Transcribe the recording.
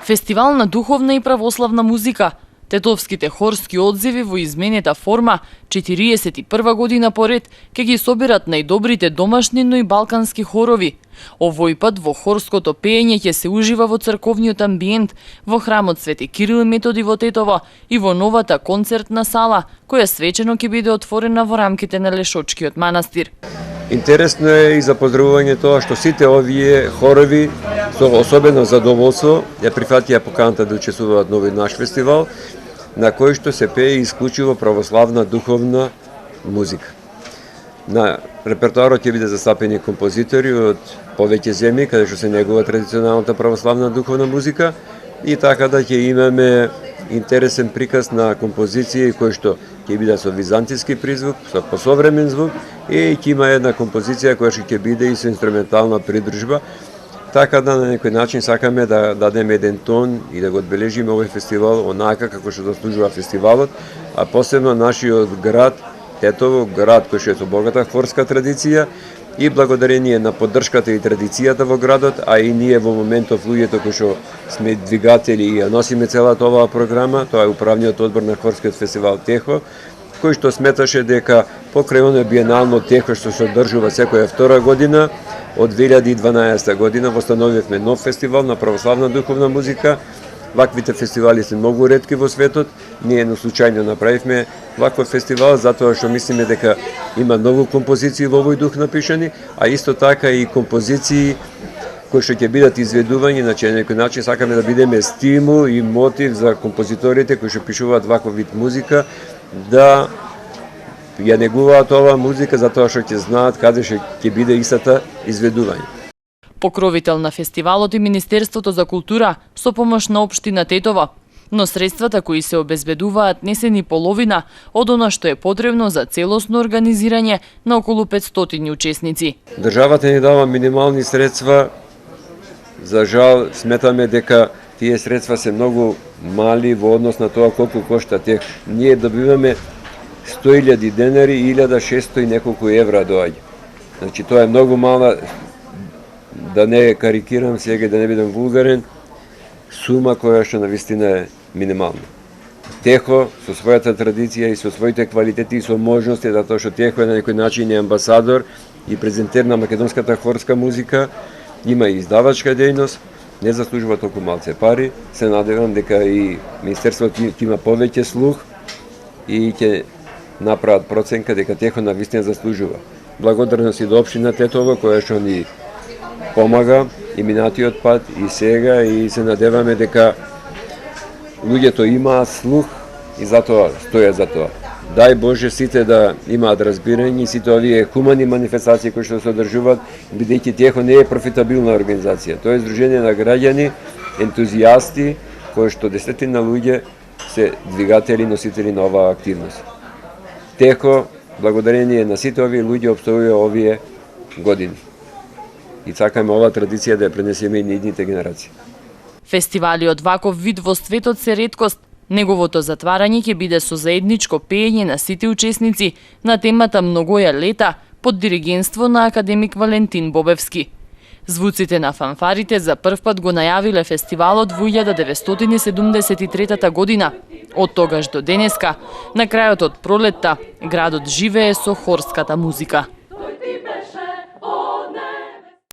Фестивал на духовна и православна музика. Тетовските хорски одзиви во изменета форма 41 година поред ќе ги соберат најдобрите домашни, но и балкански хорови. Овој пат во хорското пеење ќе се ужива во црковниот амбиент, во храмот Свети Кирил и Методи во Тетово и во новата концертна сала, која свечено ќе биде отворена во рамките на Лешочкиот манастир. Интересно е и за поздравување тоа што сите овие хорови со особено задоволство ја прифатија поканата да учествуваат на овој наш фестивал, на кој што се пее исклучиво православна духовна музика. На репертоарот ќе биде застапени композитори од повеќе земји, каде што се негува традиционалната православна духовна музика, и така да ќе имаме интересен приказ на композиции кои што ќе биде со византиски призвук, со посовремен звук, и ќе има една композиција која што ќе биде и со инструментална придружба. Така да на некој начин сакаме да дадеме еден тон и да го одбележиме овој фестивал онака како што заслужува фестивалот, а посебно нашиот град Тетово, град кој што е со богата хорска традиција, и благодарение на поддршката и традицијата во градот, а и ние во моментов луѓето кои што сме двигатели и ја носиме целата оваа програма, тоа е управниот одбор на хорскиот фестивал Техо, кој што сметаше дека покрај оно биенално Техо што се одржува секоја втора година, од 2012 година востановивме нов фестивал на православна духовна музика. Ваквите фестивали се многу ретки во светот. Ние едно случајно направивме ваков фестивал затоа што мислиме дека има многу композиции во овој дух напишани, а исто така и композиции кои што ќе бидат изведување, значи на некој начин сакаме да бидеме стимул и мотив за композиторите кои што пишуваат ваков вид музика да ја негуваат оваа музика затоа што ќе знаат каде ќе биде истата изведување. Покровител на фестивалот и Министерството за култура со помош на општина Тетово, но средствата кои се обезбедуваат не се ни половина од она што е потребно за целосно организирање на околу 500 учесници. Државата ни дава минимални средства. За жал сметаме дека тие средства се многу мали во однос на тоа колку кошта тех. Ние добиваме 100.000 денари и 1.600 и неколку евра доаѓа. Значи тоа е многу мала, да не карикирам сега, да не бидам вулгарен, сума која што навистина е минимална. Техо со својата традиција и со своите квалитети и со можности, затоа што Техо е на некој начин е амбасадор и презентер на македонската хорска музика, има и издавачка дејност, не заслужува толку малце пари. Се надевам дека и Министерството ќе има повеќе слух и ќе направат проценка дека Техо навистина заслужува. Благодарност и до општина Тетово која што ни помага и минатиот пат и сега, и се надеваме дека луѓето имаат слух и затоа стојат за тоа. Дај Боже сите да имаат разбирање, сите овие хумани манифестации кои што се одржуваат, бидејќи Техо не е профитабилна организација. Тоа е здружение на граѓани, ентузијасти, кои што десетина луѓе се двигатели, носители на оваа активност. Техо, благодарение на сите овие луѓе, опстојува овие години. И сакаме оваа традиција да ја пренесеме и на идните генерации. Фестивалиот ваков вид во светот се реткост. Неговото затварање ќе биде со заедничко пеење на сите учесници на темата Многоја лета под диригентство на академик Валентин Бобевски. Звуците на фанфарите за прв пат го најавиле фестивалот во 1973 година. Од тогаш до денеска, на крајот од пролетта, градот живее со хорската музика.